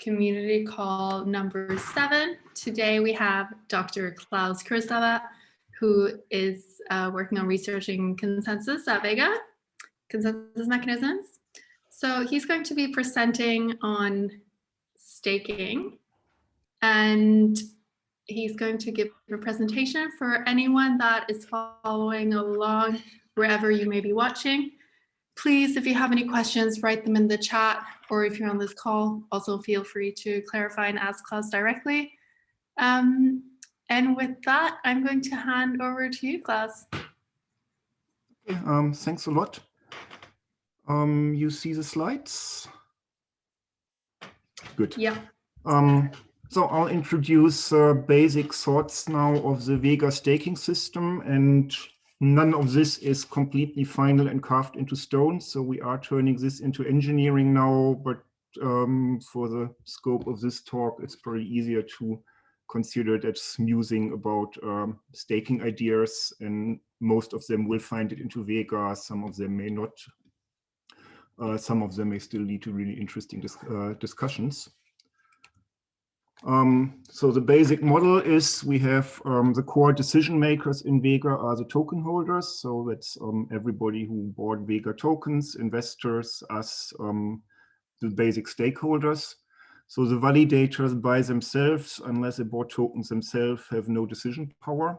community call number 7. Today we have Dr. Klaus Kurzava, who is working on researching consensus at Vega, consensus mechanisms. So he's going to be presenting on staking, and he's going to give a presentation for anyone that is following along wherever you may be watching. Please, if you have any questions, write them in the chat, or if you're on this call, also feel free to clarify and ask Klaus directly. And with that, I'm going to hand over to you, Klaus. Okay, thanks a lot. You see the slides? Good. Yeah. So I'll introduce basic thoughts now of the Vega staking system, and none of this is completely final and carved into stone. So we are turning this into engineering now, but for the scope of this talk, it's probably easier to consider it as musing about staking ideas, and most of them will find it into Vega, some of them may not. Some of them may still lead to really interesting discussions. So the basic model is we have the core decision makers in Vega are the token holders. So that's everybody who bought Vega tokens, investors, us, the basic stakeholders. So the validators by themselves, unless they bought tokens themselves, have no decision power.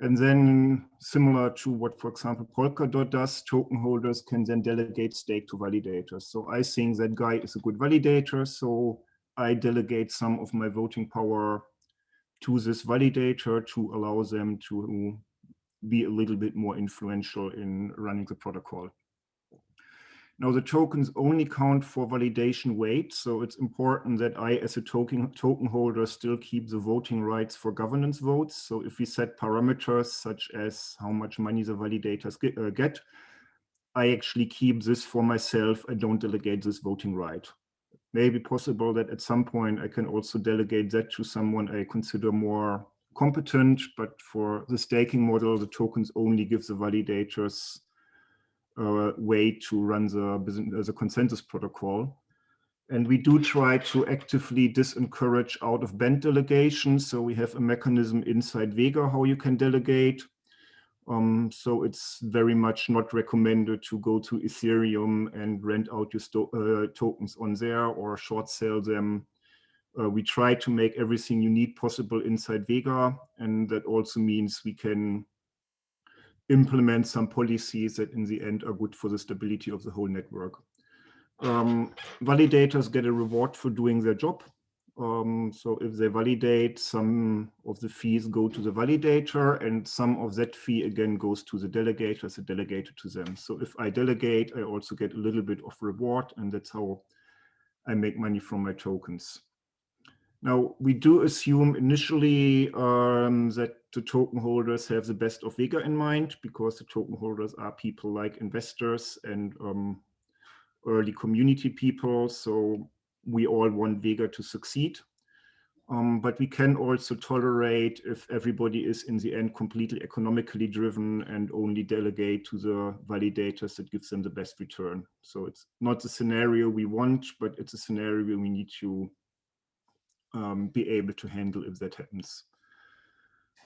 And then similar to what, for example, Polkadot does, token holders can then delegate stake to validators. So I think that guy is a good validator. So I delegate some of my voting power to this validator to allow them to be a little bit more influential in running the protocol. Now the tokens only count for validation weight, so it's important that I, as a token holder, still keep the voting rights for governance votes. So if we set parameters such as how much money the validators get, I actually keep this for myself. I don't delegate this voting right. Maybe possible that at some point I can also delegate that to someone I consider more competent, but for the staking model, the tokens only give the validators way to run the consensus protocol. And we do try to actively disencourage out-of-band delegation. So we have a mechanism inside Vega how you can delegate. So it's very much not recommended to go to Ethereum and rent out your tokens on there or short sell them. We try to make everything you need possible inside Vega, and that also means we can implement some policies that in the end are good for the stability of the whole network. Validators get a reward for doing their job. So if they validate, some of the fees go to the validator, and some of that fee again goes to the delegators, the delegated to them. So if I delegate, I also get a little bit of reward, and that's how I make money from my tokens. Now, we do assume initially that the token holders have the best of Vega in mind, because the token holders are people like investors and early community people. So we all want Vega to succeed. But we can also tolerate if everybody is in the end completely economically driven and only delegate to the validators that gives them the best return. So it's not the scenario we want, but it's a scenario we need to be able to handle if that happens.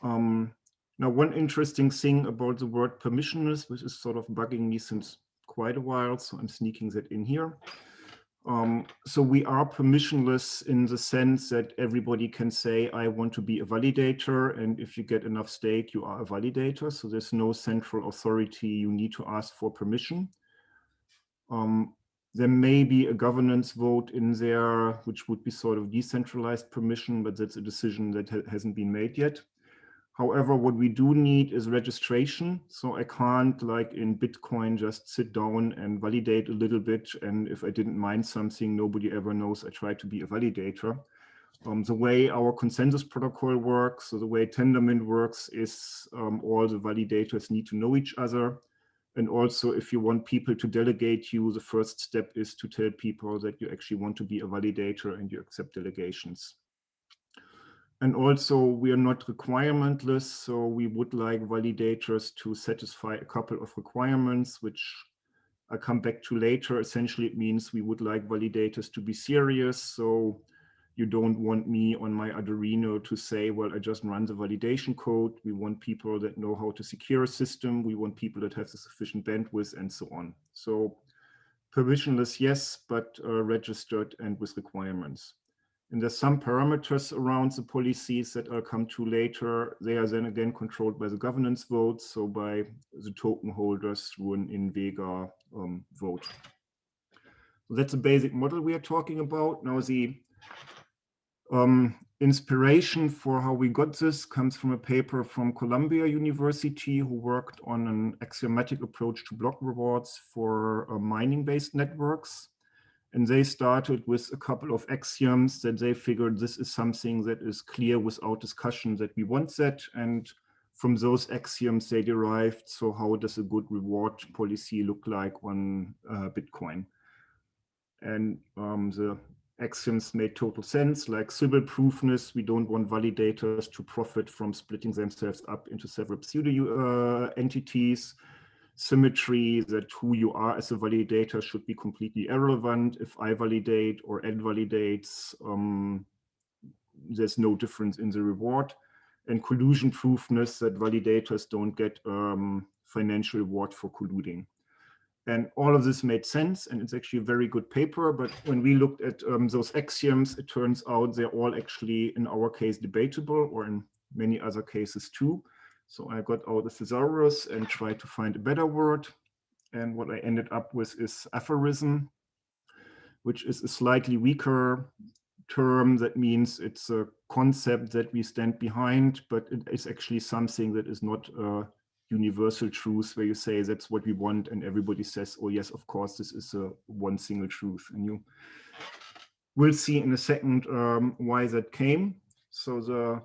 Now, one interesting thing about the word permissionless, which is sort of bugging me since quite a while, so I'm sneaking that in here. So we are permissionless in the sense that everybody can say, I want to be a validator, and if you get enough stake, you are a validator. So there's no central authority you need to ask for permission. There may be a governance vote in there, which would be sort of decentralized permission, but that's a decision that hasn't been made yet. However, what we do need is registration. So I can't, like in Bitcoin, just sit down and validate a little bit. And if I didn't mind something, nobody ever knows I tried to be a validator. The way our consensus protocol works, so the way Tendermint works is all the validators need to know each other. And also, if you want people to delegate you, the first step is to tell people that you actually want to be a validator and you accept delegations. And also, we are not requirementless, so we would like validators to satisfy a couple of requirements, which I'll come back to later. Essentially, it means we would like validators to be serious. So you don't want me on my Arduino to say, well, I just run the validation code. We want people that know how to secure a system. We want people that have the sufficient bandwidth and so on. So permissionless, yes, but registered and with requirements. And there's some parameters around the policies that I'll come to later. They are then again controlled by the governance vote, so by the token holders through an in-Vega vote. So that's a basic model we are talking about. Now the inspiration for how we got this comes from a paper from Columbia University, who worked on an axiomatic approach to block rewards for mining-based networks. And they started with a couple of axioms that they figured this is something that is clear without discussion that we want that. And from those axioms they derived, so how does a good reward policy look like on Bitcoin? And the axioms made total sense, like Sybil proofness. We don't want validators to profit from splitting themselves up into several pseudo entities. Symmetry, that who you are as a validator should be completely irrelevant. If I validate or Ed validates, there's no difference in the reward. And collusion proofness, that validators don't get financial reward for colluding. And all of this made sense, and it's actually a very good paper. But when we looked at those axioms, it turns out they're all actually, in our case, debatable, or in many other cases too. So I got out a thesaurus and tried to find a better word. And what I ended up with is aphorism, which is a slightly weaker term. That means it's a concept that we stand behind, but it is actually something that is not universal truth where you say that's what we want and everybody says, oh yes, of course, this is a one single truth. And you will see in a second why that came. So the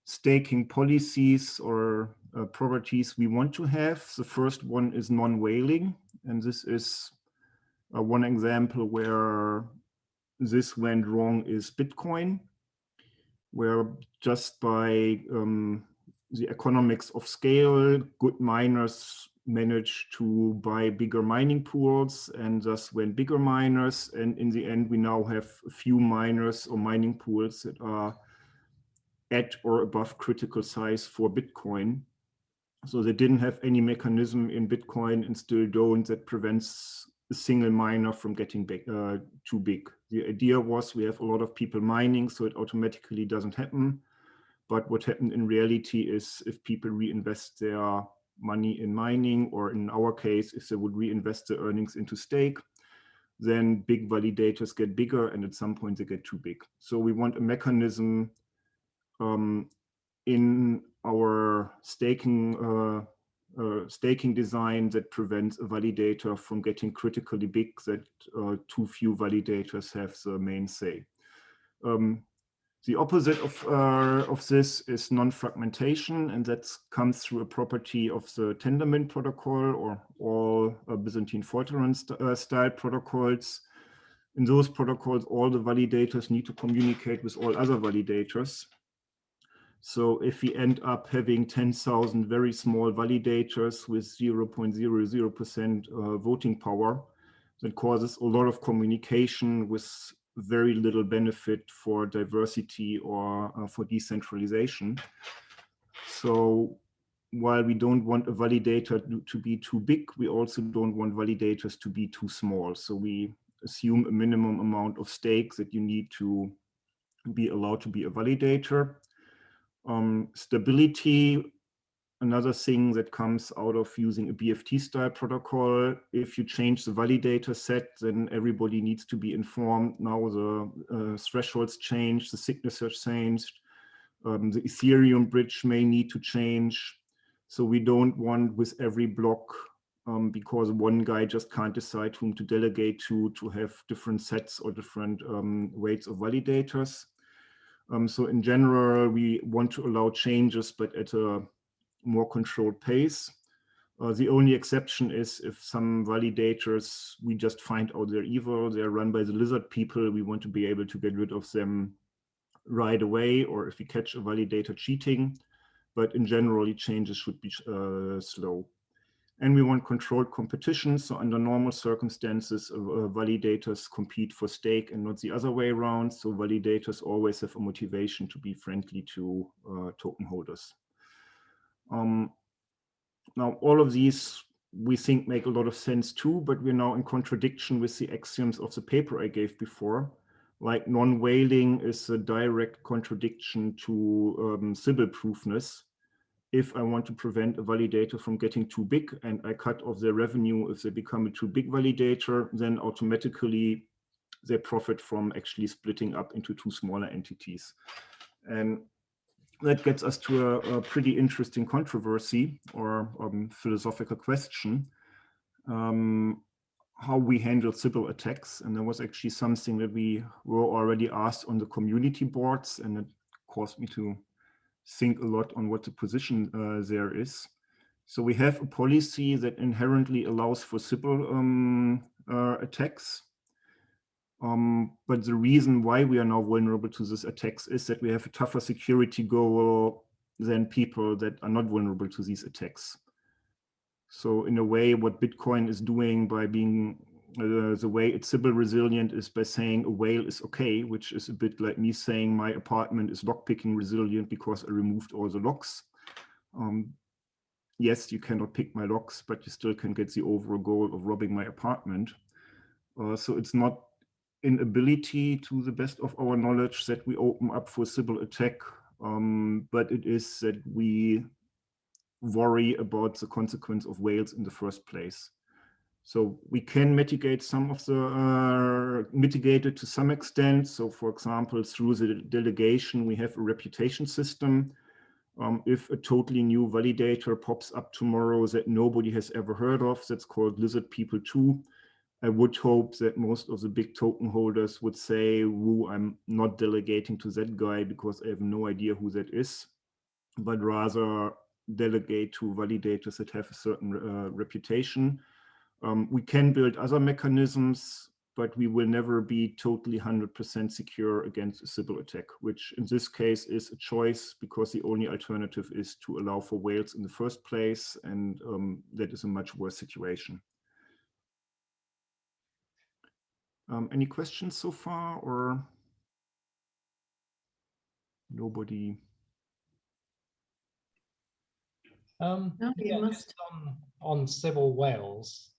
staking policies or properties we want to have, the first one is non-whaling. And this is one example where this went wrong is Bitcoin, where just by the economics of scale, good miners managed to buy bigger mining pools and thus went bigger miners. And in the end, we now have a few miners or mining pools that are at or above critical size for Bitcoin. So they didn't have any mechanism in Bitcoin and still don't that prevents a single miner from getting big, too big. The idea was we have a lot of people mining, so it automatically doesn't happen. But what happened in reality is if people reinvest their money in mining, or in our case, if they would reinvest their earnings into stake, then big validators get bigger and at some point they get too big. So we want a mechanism in our staking design that prevents a validator from getting critically big, that too few validators have the main say. The opposite of this is non-fragmentation, and that comes through a property of the Tendermint protocol or all Byzantine Fortran style protocols. In those protocols, all the validators need to communicate with all other validators. So if we end up having 10,000 very small validators with 0.00% voting power, that causes a lot of communication with very little benefit for diversity or for decentralization. So while we don't want a validator to be too big, we also don't want validators to be too small. So we assume a minimum amount of stakes that you need to be allowed to be a validator. Stability, another thing that comes out of using a BFT style protocol. If you change the validator set, then everybody needs to be informed. Now the thresholds change, the signatures changed, the Ethereum bridge may need to change. So we don't want with every block, because one guy just can't decide whom to delegate to have different sets or different weights of validators. So in general, we want to allow changes, but at a more controlled pace. The only exception is if some validators, we just find out they're evil, they're run by the lizard people, we want to be able to get rid of them right away, or if we catch a validator cheating. But in general, changes should be slow. And we want controlled competition. So under normal circumstances, validators compete for stake and not the other way around. So validators always have a motivation to be friendly to token holders. Now, all of these we think make a lot of sense too, but we're now in contradiction with the axioms of the paper I gave before. Like non-whaling is a direct contradiction to Sybil-proofness. If I want to prevent a validator from getting too big and I cut off their revenue if they become a too big validator, then automatically they profit from actually splitting up into two smaller entities. And that gets us to a pretty interesting controversy or philosophical question, how we handle Sybil attacks. And there was actually something that we were already asked on the community boards, and it caused me to think a lot on what the position there is. So we have a policy that inherently allows for Sybil attacks. But the reason why we are now vulnerable to these attacks is that we have a tougher security goal than people that are not vulnerable to these attacks. So in a way, what Bitcoin is doing by being the way it's Sybil resilient is by saying a whale is okay, which is a bit like me saying my apartment is lockpicking resilient because I removed all the locks. Yes, you cannot pick my locks, but you still can get the overall goal of robbing my apartment. So it's not inability, to the best of our knowledge, that we open up for Sybil attack, but it is that we worry about the consequence of whales in the first place. So we can mitigate some of the mitigated to some extent. So for example, through the delegation, we have a reputation system. If a totally new validator pops up tomorrow that nobody has ever heard of, that's called Lizard People 2, I would hope that most of the big token holders would say, woo, I'm not delegating to that guy because I have no idea who that is, but rather delegate to validators that have a certain reputation. We can build other mechanisms, but we will never be totally 100% secure against a Sybil attack, which in this case is a choice because the only alternative is to allow for whales in the first place, and that is a much worse situation. Any questions so far, or nobody? No, Yeah, must. on Sybil whales,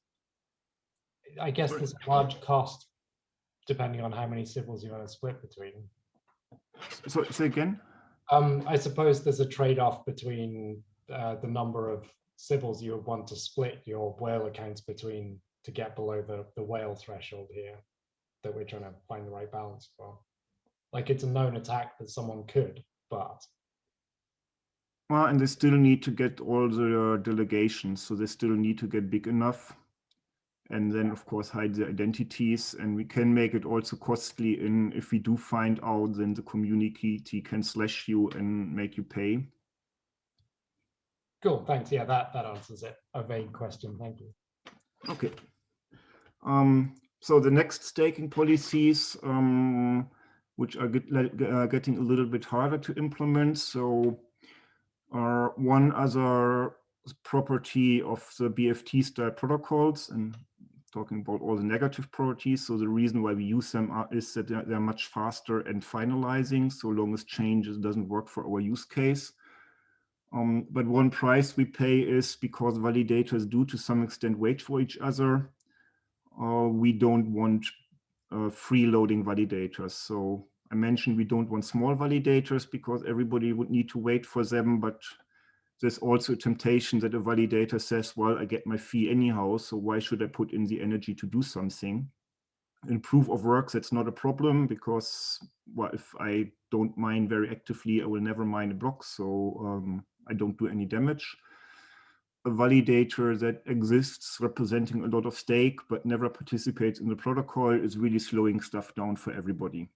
I guess there's a large cost depending on how many Sybils you want to split between. So say again? I suppose there's a trade-off between the number of Sybils you would want to split your whale accounts between to get below the whale threshold here that we're trying to find the right balance for. Like, it's a known attack that someone could, but... Well, and they still need to get all the delegations, so they still need to get big enough. And then, of course, hide their identities. And we can make it also costly in if we do find out, then the community can slash you and make you pay. Cool, thanks. Yeah, that answers it. A vague question, thank you. Okay. So the next staking policies, which are getting a little bit harder to implement. So one other property of the BFT style protocols, and talking about all the negative properties. So the reason why we use them is that they're much faster and finalizing, so long as changes doesn't work for our use case. But one price we pay is because validators do to some extent wait for each other. We don't want freeloading validators. So I mentioned we don't want small validators because everybody would need to wait for them, but there's also a temptation that a validator says, well, I get my fee anyhow, so why should I put in the energy to do something? In proof of work, that's not a problem because, well, if I don't mine very actively, I will never mine a block, so I don't do any damage. A validator that exists representing a lot of stake but never participates in the protocol is really slowing stuff down for everybody.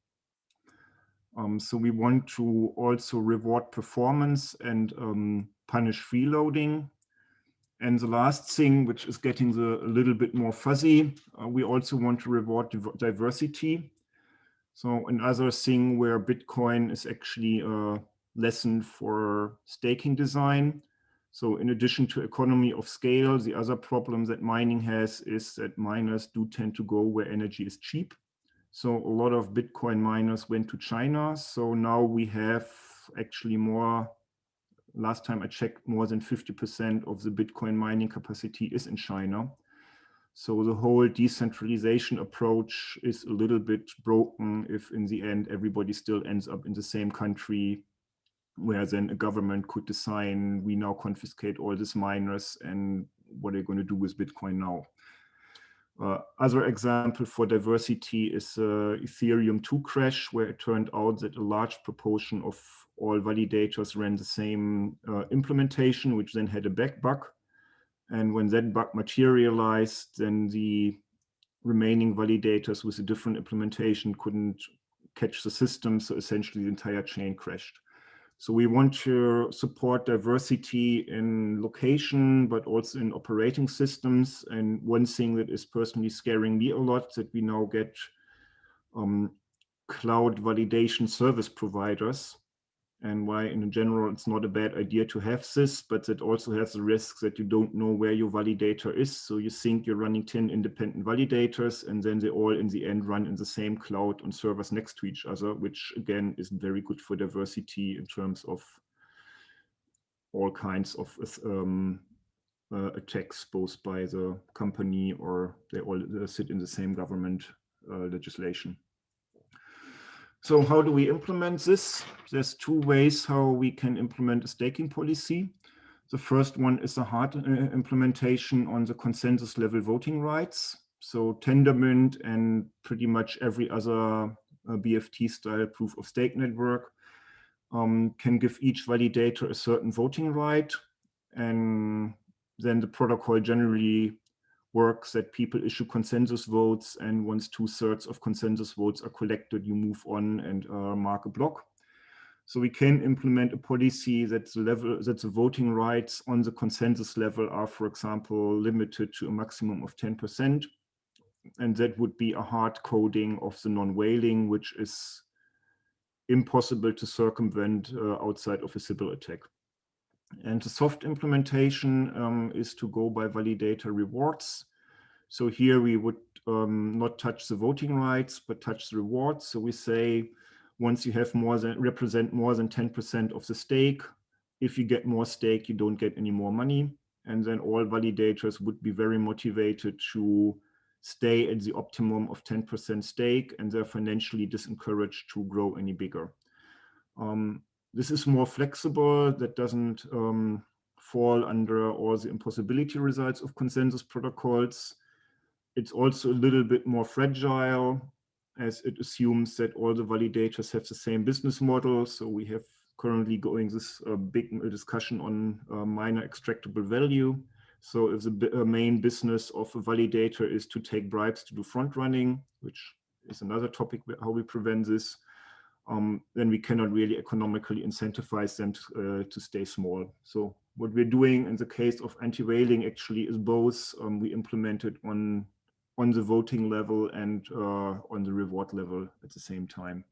So we want to also reward performance and punish freeloading. And the last thing, which is getting a little bit more fuzzy, we also want to reward diversity. So another thing where Bitcoin is actually a lesson for staking design. So in addition to economy of scale, the other problem that mining has is that miners do tend to go where energy is cheap. So a lot of Bitcoin miners went to China. So now we have actually more, last time I checked, more than 50% of the Bitcoin mining capacity is in China. So the whole decentralization approach is a little bit broken if in the end everybody still ends up in the same country, where then a government could decide, we now confiscate all these miners and what are they going to do with Bitcoin now? Other example for diversity is Ethereum 2 crash, where it turned out that a large proportion of all validators ran the same implementation, which then had a bug. And when that bug materialized, then the remaining validators with a different implementation couldn't catch the system. So essentially the entire chain crashed. So we want to support diversity in location, but also in operating systems. And one thing that is personally scaring me a lot, that we now get cloud validation service providers, and why in general it's not a bad idea to have this, but it also has the risk that you don't know where your validator is. So you think you're running 10 independent validators, and then they all in the end run in the same cloud on servers next to each other, which again isn't very good for diversity in terms of all kinds of attacks, both by the company or they all sit in the same government legislation. So how do we implement this? There's two ways how we can implement a staking policy. The first one is a hard implementation on the consensus level voting rights. So Tendermint and pretty much every other BFT style proof of stake network can give each validator a certain voting right. And then the protocol generally works that people issue consensus votes, and once 2/3 of consensus votes are collected, you move on and mark a block. So we can implement a policy that the voting rights on the consensus level are, for example, limited to a maximum of 10%. And that would be a hard coding of the non-whaling, which is impossible to circumvent outside of a Sybil attack. And the soft implementation is to go by validator rewards. So here we would not touch the voting rights, but touch the rewards. So we say, once you have represent more than 10% of the stake, if you get more stake, you don't get any more money. And then all validators would be very motivated to stay at the optimum of 10% stake, and they're financially disencouraged to grow any bigger. This is more flexible. That doesn't fall under all the impossibility results of consensus protocols. It's also a little bit more fragile, as it assumes that all the validators have the same business model. So we have currently going this big discussion on miner extractable value. So if the main business of a validator is to take bribes to do front running, which is another topic, how we prevent this, then we cannot really economically incentivize them to stay small. So what we're doing in the case of anti-whaling actually is both. We implement it on the voting level and on the reward level at the same time.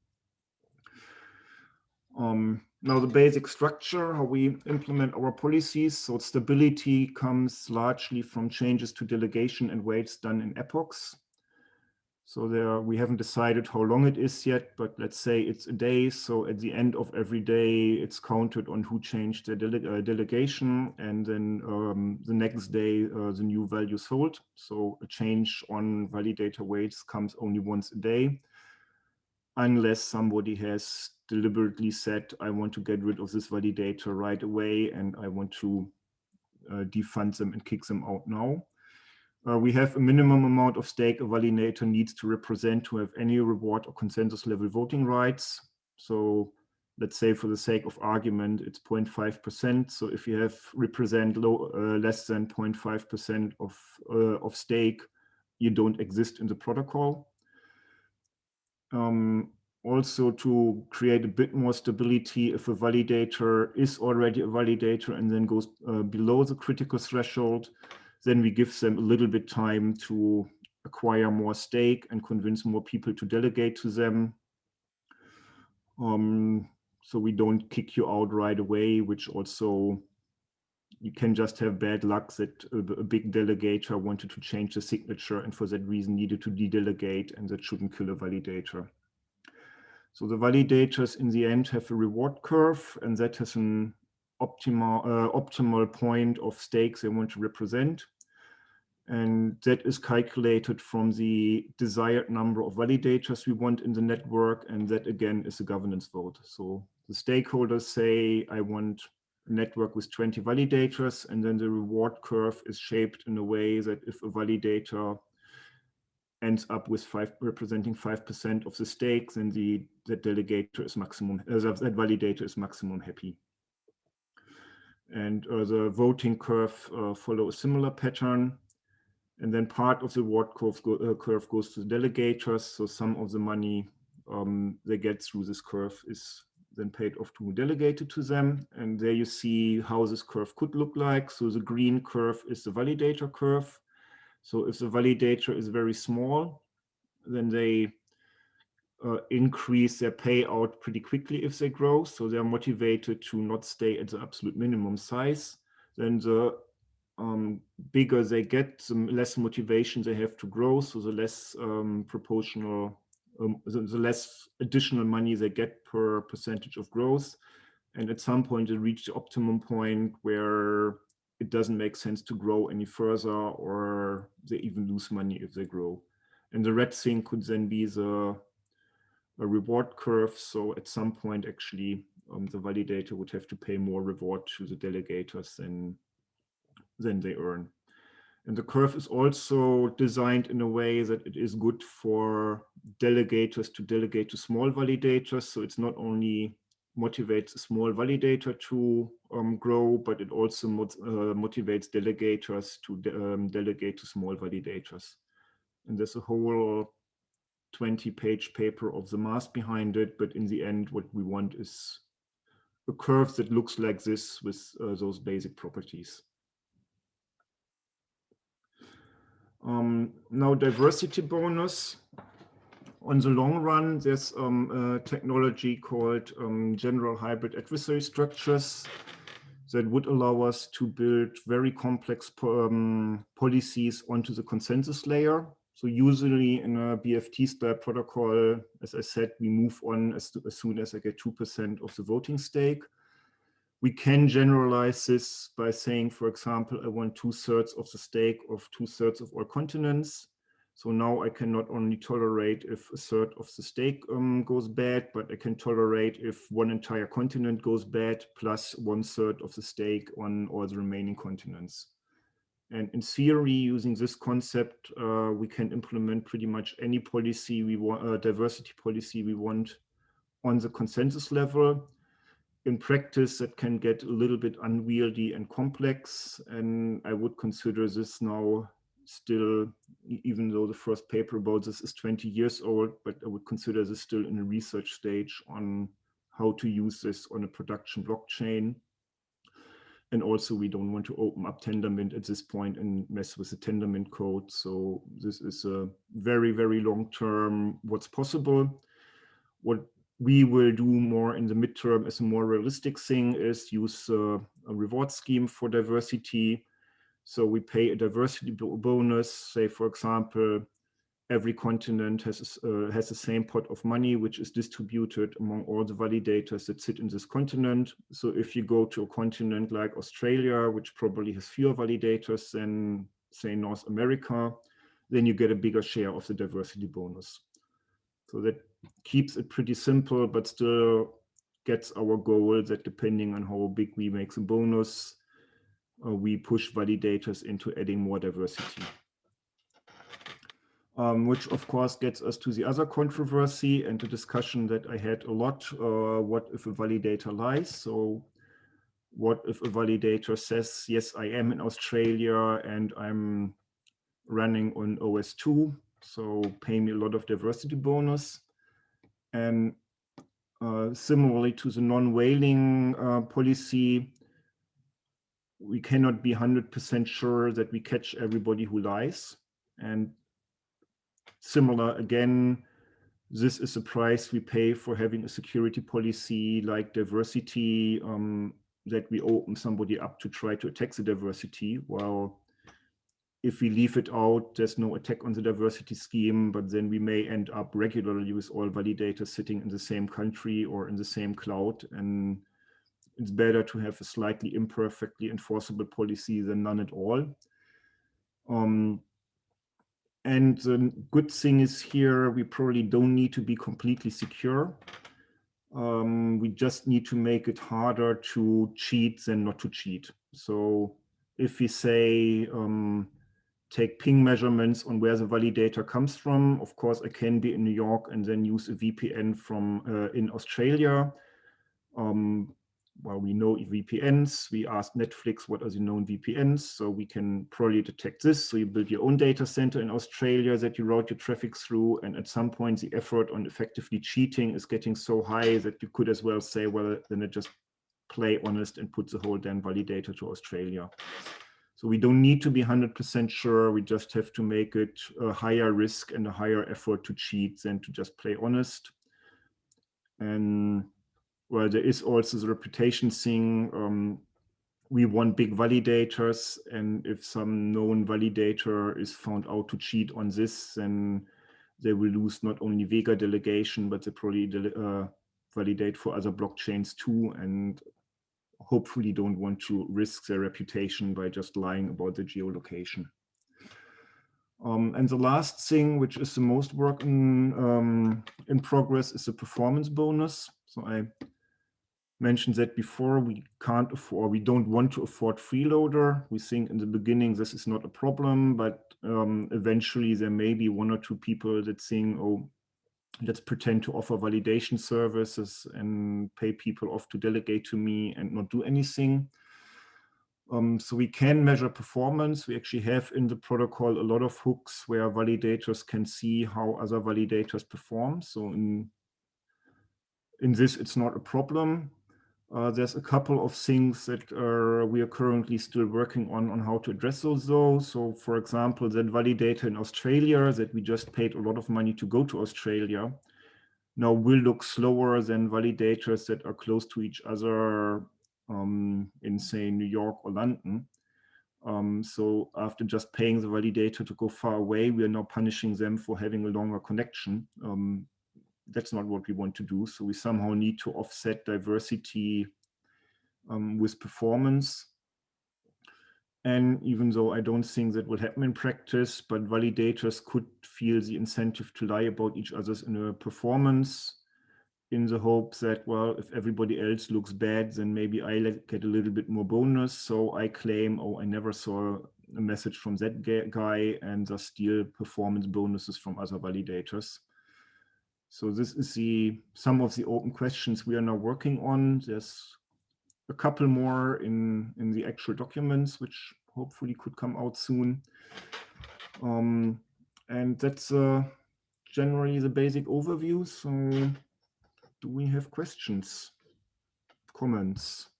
Now the basic structure, how we implement our policies. So stability comes largely from changes to delegation and weights done in epochs. So there, we haven't decided how long it is yet, but let's say it's a day. So at the end of every day, it's counted on who changed their delegation. And then the next day, the new values hold. So a change on validator weights comes only once a day, unless somebody has deliberately said, I want to get rid of this validator right away, and I want to defund them and kick them out now. We have a minimum amount of stake a validator needs to represent to have any reward or consensus level voting rights. So let's say for the sake of argument, it's 0.5%. So if you have represent less than 0.5% of stake, you don't exist in the protocol. Also to create a bit more stability, if a validator is already a validator and then goes below the critical threshold, then we give them a little bit time to acquire more stake and convince more people to delegate to them. So we don't kick you out right away, which also you can just have bad luck that a big delegator wanted to change the signature and for that reason needed to de-delegate, and that shouldn't kill a validator. So the validators in the end have a reward curve, and that has an optimal point of stakes they want to represent. And that is calculated from the desired number of validators we want in the network. And that again is a governance vote. So the stakeholders say, I want a network with 20 validators. And then the reward curve is shaped in a way that if a validator ends up with representing 5% of the stakes, then that delegator is maximum, that validator is maximum happy. And the voting curve follow a similar pattern. And then part of the reward curve goes to the delegators. So some of the money they get through this curve is then paid off to delegated to them. And there you see how this curve could look like. So the green curve is the validator curve. So if the validator is very small, then they increase their payout pretty quickly if they grow. So they're motivated to not stay at the absolute minimum size. Then the bigger they get, the less motivation they have to grow. So the less proportional, the less additional money they get per percentage of growth. And at some point they reach the optimum point where it doesn't make sense to grow any further, or they even lose money if they grow. And the red thing could then be a reward curve. So at some point, actually, the validator would have to pay more reward to the delegators than they earn. And the curve is also designed in a way that it is good for delegators to delegate to small validators. So it's not only motivates a small validator to grow, but it also motivates delegators to delegate to small validators. And there's a whole 20-page paper of the math behind it, but in the end, what we want is a curve that looks like this with those basic properties. Now, diversity bonus. On the long run, there's a technology called general hybrid adversary structures that would allow us to build very complex policies onto the consensus layer. So usually in a BFT style protocol, as I said, we move on as soon as I get 2% of the voting stake. We can generalize this by saying, for example, I want 2/3 of the stake of 2/3 of all continents. So now I can not only tolerate if 1/3 of the stake goes bad, but I can tolerate if one entire continent goes bad plus 1/3 of the stake on all the remaining continents. And in theory, using this concept, we can implement pretty much any policy we want, diversity policy we want on the consensus level. In practice, that can get a little bit unwieldy and complex. And I would consider this now still, even though the first paper about this is 20 years old, but I would consider this still in a research stage on how to use this on a production blockchain. And also, we don't want to open up Tendermint at this point and mess with the Tendermint code. So this is a very, very long-term what's possible. What we will do more in the midterm as a more realistic thing is use a reward scheme for diversity. So we pay a diversity bonus. Say, for example, every continent has the same pot of money, which is distributed among all the validators that sit in this continent. So if you go to a continent like Australia, which probably has fewer validators than, say, North America, then you get a bigger share of the diversity bonus. So that keeps it pretty simple, but still gets our goal that depending on how big we make the bonus, we push validators into adding more diversity. Which of course gets us to the other controversy and the discussion that I had a lot. What if a validator lies? So what if a validator says, yes, I am in Australia and I'm running on OS2, so pay me a lot of diversity bonus. And similarly to the non-whaling policy, we cannot be 100% sure that we catch everybody who lies. And similar, again, this is a price we pay for having a security policy like diversity. that we open somebody up to try to attack the diversity. Well, if we leave it out, there's no attack on the diversity scheme, but then we may end up regularly with all validators sitting in the same country or in the same cloud. And it's better to have a slightly imperfectly enforceable policy than none at all. And the good thing is here, we probably don't need to be completely secure. We just need to make it harder to cheat than not to cheat. So if we say, take ping measurements on where the validator comes from, of course, I can be in New York and then use a VPN from in Australia. Well, we know VPNs. We asked Netflix, what are the known VPNs? So we can probably detect this. So you build your own data center in Australia that you route your traffic through. And at some point, the effort on effectively cheating is getting so high that you could as well say, well, then it just play honest and put the whole damn validator to Australia. So we don't need to be 100% sure. We just have to make it a higher risk and a higher effort to cheat than to just play honest. And well, there is also the reputation thing. We want big validators, and if some known validator is found out to cheat on this, then they will lose not only Vega delegation, but they probably validate for other blockchains too, and hopefully don't want to risk their reputation by just lying about the geolocation. And the last thing, which is the most work in progress, is the performance bonus. So I mentioned that before, we can't afford, we don't want to afford freeloader. We think in the beginning this is not a problem, but eventually there may be one or two people that think, oh, let's pretend to offer validation services and pay people off to delegate to me and not do anything. So we can measure performance. We actually have in the protocol a lot of hooks where validators can see how other validators perform. So in this, it's not a problem. There's a couple of things that we are currently still working on how to address those though. So for example, that validator in Australia that we just paid a lot of money to go to Australia now will look slower than validators that are close to each other in say New York or London. So after just paying the validator to go far away, we are now punishing them for having a longer connection. That's not what we want to do. So we somehow need to offset diversity with performance. And even though I don't think that will happen in practice, but validators could feel the incentive to lie about each other's inner performance in the hope that, well, if everybody else looks bad, then maybe I get a little bit more bonus. So I claim, oh, I never saw a message from that guy, and thus steal performance bonuses from other validators. So this is some of the open questions we are now working on. There's a couple more in the actual documents, which hopefully could come out soon. And that's generally the basic overview. So do we have questions, comments,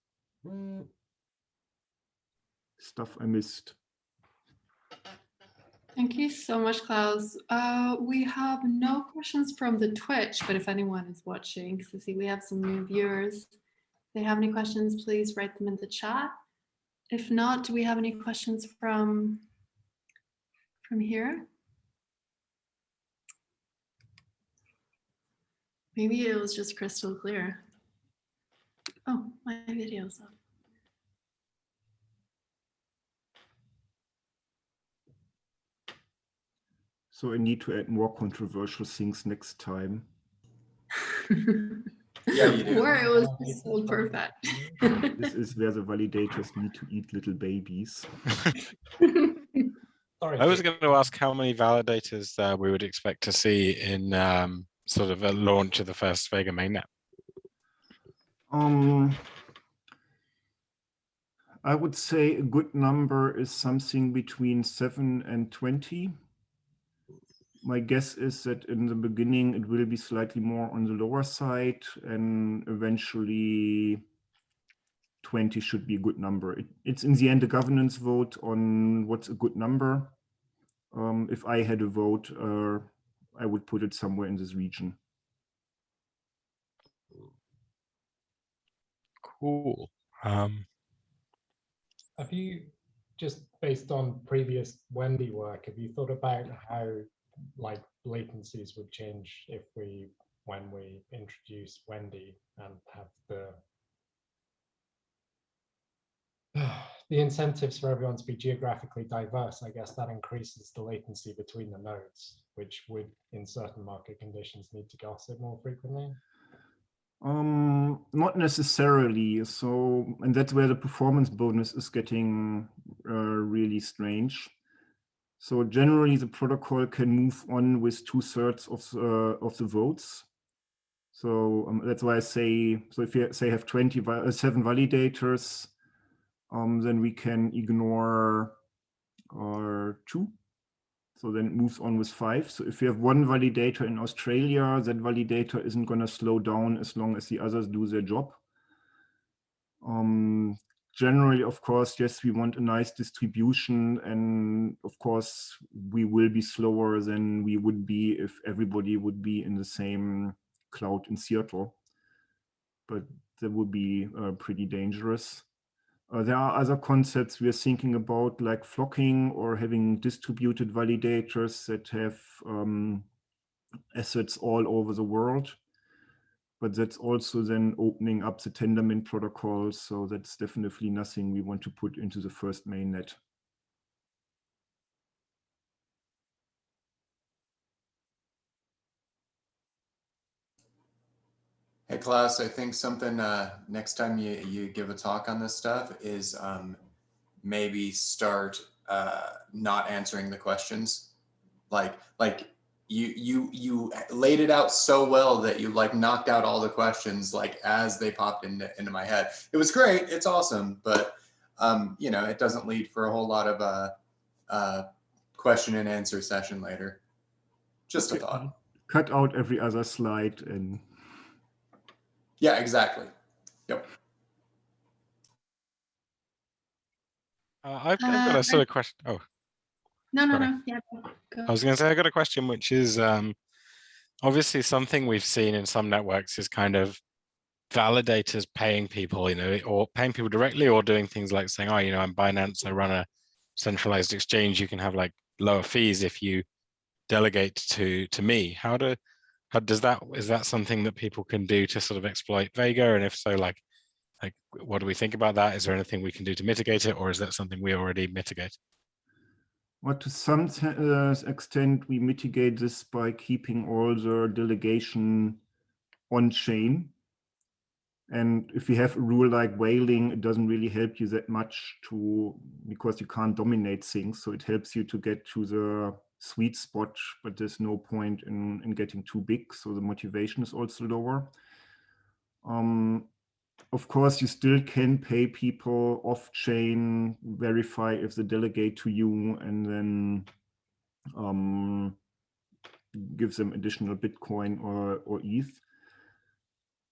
stuff I missed? Thank you so much, Klaus. We have no questions from the Twitch, but if anyone is watching, because I see we have some new viewers, if they have any questions, please write them in the chat. If not, do we have any questions from here? Maybe it was just crystal clear. Oh, my video's up. So I need to add more controversial things next time. Yeah, you do. Or it was just so perfect. This is where the validators need to eat little babies. Sorry, I was going to ask how many validators we would expect to see in sort of a launch of the first Vega mainnet. I would say a good number is something between 7 and 20. My guess is that in the beginning it will be slightly more on the lower side, and eventually 20 should be a good number. It's in the end a governance vote on what's a good number. If I had a vote, I would put it somewhere in this region. Cool. Have you, just based on previous Wendy work, have you thought about how like latencies would change if when we introduce Wendy and have the incentives for everyone to be geographically diverse? I guess that increases the latency between the nodes, which would, in certain market conditions, need to gossip more frequently. Not necessarily. So, and that's where the performance bonus is getting really strange. So generally, the protocol can move on with 2/3 of the votes. So that's why I say, so if you say have 7 validators, then we can ignore 2. So then it moves on with 5. So if you have 1 validator in Australia, that validator isn't going to slow down as long as the others do their job. Generally, of course, yes, we want a nice distribution. And of course, we will be slower than we would be if everybody would be in the same cloud in Seattle. But that would be pretty dangerous. There are other concepts we are thinking about, like flocking or having distributed validators that have assets all over the world. But that's also then opening up the Tendermint protocol. So that's definitely nothing we want to put into the first mainnet. Hey, Klaus, I think something next time you give a talk on this stuff is maybe start not answering the questions. Like you laid it out so well that you like knocked out all the questions like as they popped into my head. It was great. It's awesome. But, you know, it doesn't lead for a whole lot of question and answer session later. Just a thought. Cut out every other slide and. Yeah, exactly. Yep. I've got a sort of question. Oh, No. sorry. Yeah, go. I was going to say I got a question, which is obviously something we've seen in some networks is kind of validators paying people, you know, or paying people directly, or doing things like saying, oh, you know, I'm Binance, I run a centralized exchange. You can have like lower fees if you delegate to me. Is that something that people can do to sort of exploit Vega? And if so, like what do we think about that? Is there anything we can do to mitigate it, or is that something we already mitigate? Well, to some extent, we mitigate this by keeping all the delegation on chain. And if you have a rule like whaling, it doesn't really help you that much because you can't dominate things. So it helps you to get to the sweet spot, but there's no point in getting too big. So the motivation is also lower. Of course, you still can pay people off chain, verify if they delegate to you, and then give them additional Bitcoin or ETH.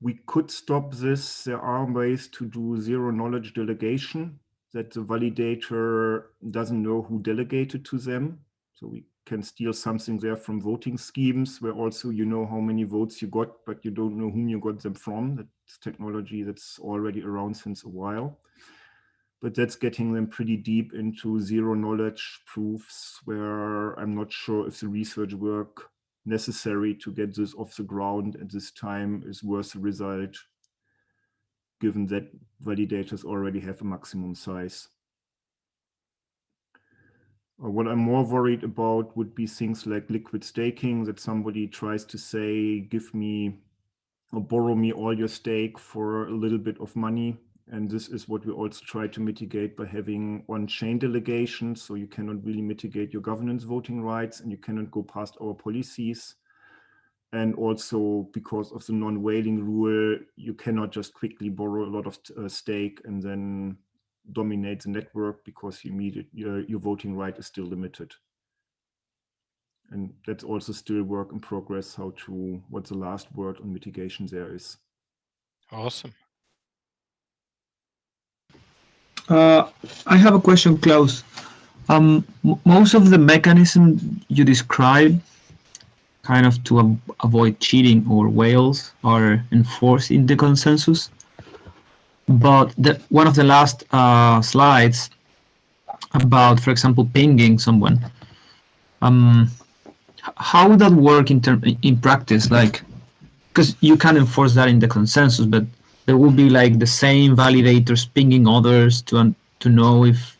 We could stop this. There are ways to do zero knowledge delegation, that the validator doesn't know who delegated to them. So we can steal something there from voting schemes, where also you know how many votes you got, but you don't know whom you got them from. That's technology that's already around since a while. But that's getting them pretty deep into zero knowledge proofs, where I'm not sure if the research work necessary to get this off the ground at this time is worth the result, given that validators already have a maximum size. What I'm more worried about would be things like liquid staking, that somebody tries to say, give me or borrow me all your stake for a little bit of money. And this is what we also try to mitigate by having on-chain delegation. So you cannot really mitigate your governance voting rights, and you cannot go past our policies. And also because of the non-whaling rule, you cannot just quickly borrow a lot of stake and then dominate the network, because your voting right is still limited. And that's also still work in progress, what the last word on mitigation there is. Awesome. I have a question, Klaus. Most of the mechanism you describe, kind of to avoid cheating or whales, are enforced in the consensus. But one of the last slides about, for example, pinging someone. How would that work in practice? Like, because you can enforce that in the consensus, but there will be like the same validators pinging others to know if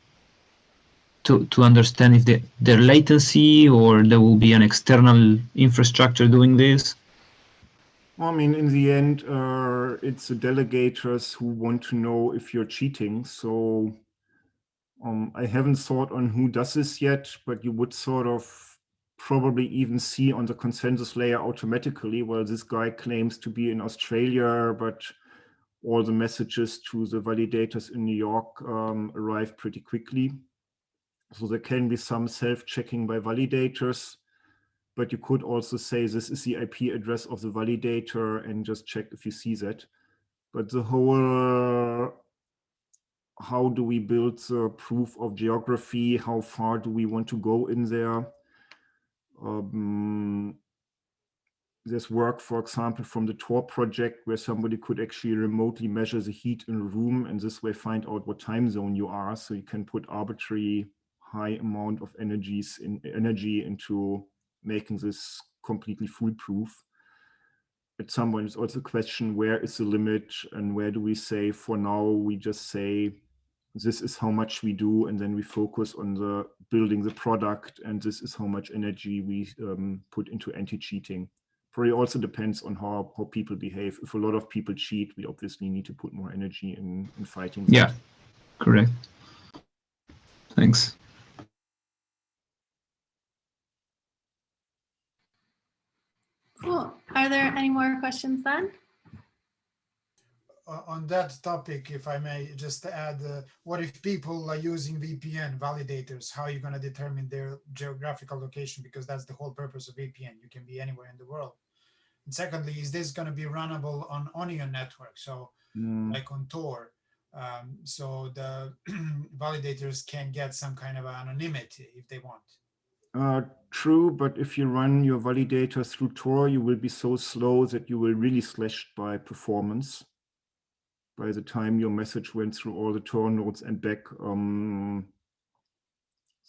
to understand if their latency, or there will be an external infrastructure doing this. I mean, in the end, it's the delegators who want to know if you're cheating. So I haven't thought on who does this yet, but you would sort of probably even see on the consensus layer automatically, well, this guy claims to be in Australia, but all the messages to the validators in New York arrive pretty quickly. So there can be some self-checking by validators, but you could also say this is the IP address of the validator and just check if you see that. But the whole how do we build the proof of geography? How far do we want to go in there? There's work, for example, from the Tor project where somebody could actually remotely measure the heat in a room and this way find out what time zone you are. So you can put arbitrary high amount of energy into making this completely foolproof. At some point, it's also a question, where is the limit and where do we say, for now, we just say, this is how much we do, and then we focus on the building the product, and this is how much energy we put into anti-cheating. Probably also depends on how people behave. If a lot of people cheat, we obviously need to put more energy in fighting that. Yeah, correct. Thanks. Cool. Are there any more questions then? On that topic, if I may just add, what if people are using VPN validators? How are you going to determine their geographical location? Because that's the whole purpose of VPN. You can be anywhere in the world. And secondly, is this going to be runnable on Onion network? So like on Tor, so the validators can get some kind of anonymity if they want. True, but if you run your validator through Tor, you will be so slow that you will really slashed by performance. By the time your message went through all the Tor nodes and back,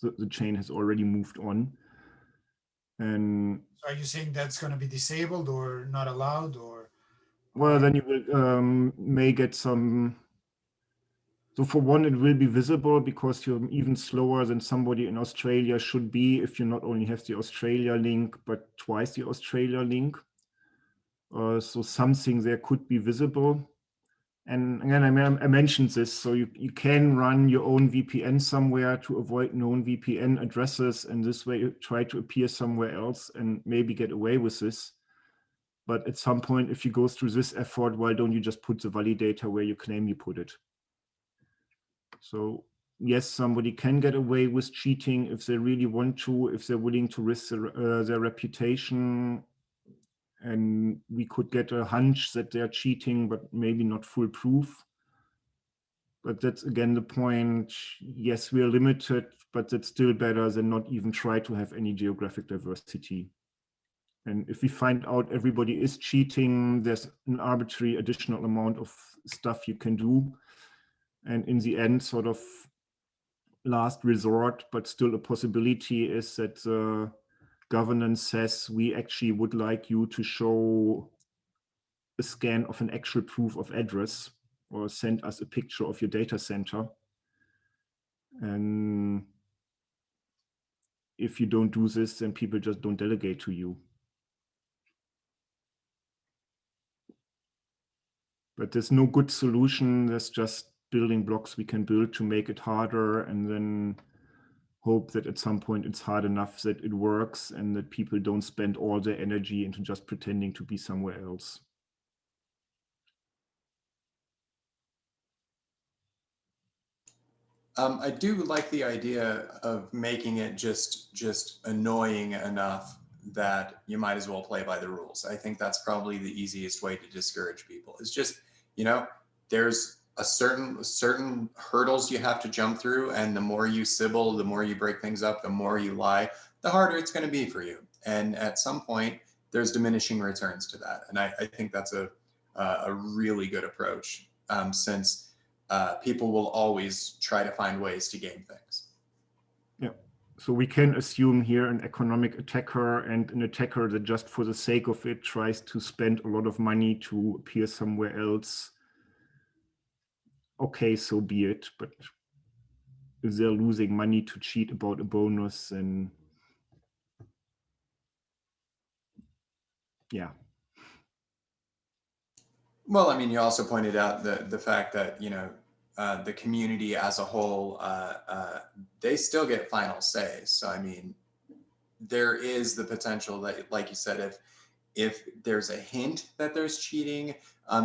the chain has already moved on. And are you saying that's going to be disabled or not allowed, or? Well, then you will may get some. So for one, it will be visible because you're even slower than somebody in Australia should be if you not only have the Australia link, but twice the Australia link. So something there could be visible. And again, I mentioned this, so you can run your own VPN somewhere to avoid known VPN addresses, and this way you try to appear somewhere else and maybe get away with this. But at some point, if you go through this effort, why don't you just put the validator where you claim you put it? So yes, somebody can get away with cheating if they really want to, if they're willing to risk their reputation. And we could get a hunch that they're cheating, but maybe not foolproof. But that's again the point. Yes, we are limited, but that's still better than not even try to have any geographic diversity. And if we find out everybody is cheating, there's an arbitrary additional amount of stuff you can do. And in the end, sort of last resort, but still a possibility, is that the governance says we actually would like you to show a scan of an actual proof of address or send us a picture of your data center. And if you don't do this, then people just don't delegate to you. But there's no good solution. There's just building blocks we can build to make it harder, and then hope that at some point it's hard enough that it works and that people don't spend all their energy into just pretending to be somewhere else. I do like the idea of making it just annoying enough that you might as well play by the rules. I think that's probably the easiest way to discourage people. It's just, you know, there's a certain hurdles you have to jump through, and the more you sibble, the more you break things up, the more you lie, the harder it's going to be for you. And at some point, there's diminishing returns to that. And I think that's a really good approach, since people will always try to find ways to gain things. Yeah. So we can assume here an economic attacker and an attacker that just for the sake of it tries to spend a lot of money to appear somewhere else. Okay, so be it. But if they're losing money to cheat about a bonus, then yeah. Well, I mean, you also pointed out the fact that, you know, the community as a whole, they still get final say. So, I mean, there is the potential that, like you said, if there's a hint that there's cheating,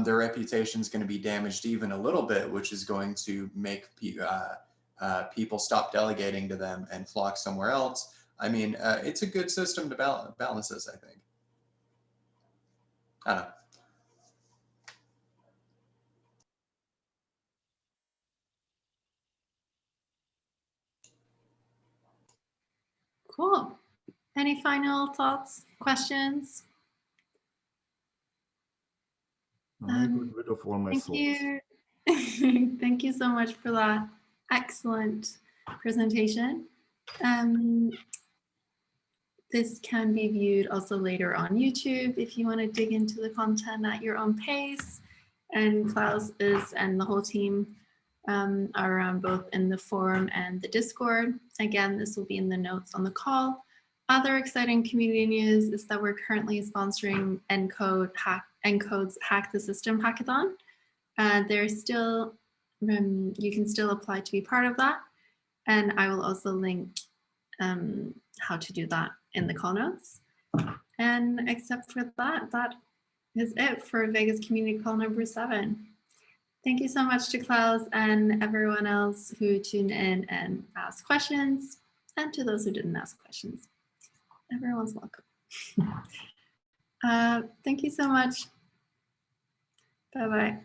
their reputation is going to be damaged even a little bit, which is going to make people stop delegating to them and flock somewhere else. I mean, it's a good system to balance this, I think. I don't know. Cool. Any final thoughts, questions? I got rid of all my Thank thoughts. you. Thank you so much for that excellent presentation. This can be viewed also later on YouTube if you want to dig into the content at your own pace. And Klaus and the whole team are around both in the forum and the Discord. Again, this will be in the notes on the call. Other exciting community news is that we're currently sponsoring ENCODE's Hack the System hackathon. There's still, you can still apply to be part of that. And I will also link how to do that in the call notes. And except for that, that is it for Vegas Community Call number 7. Thank you so much to Klaus and everyone else who tuned in and asked questions, and to those who didn't ask questions. Everyone's welcome. Thank you so much. Bye-bye.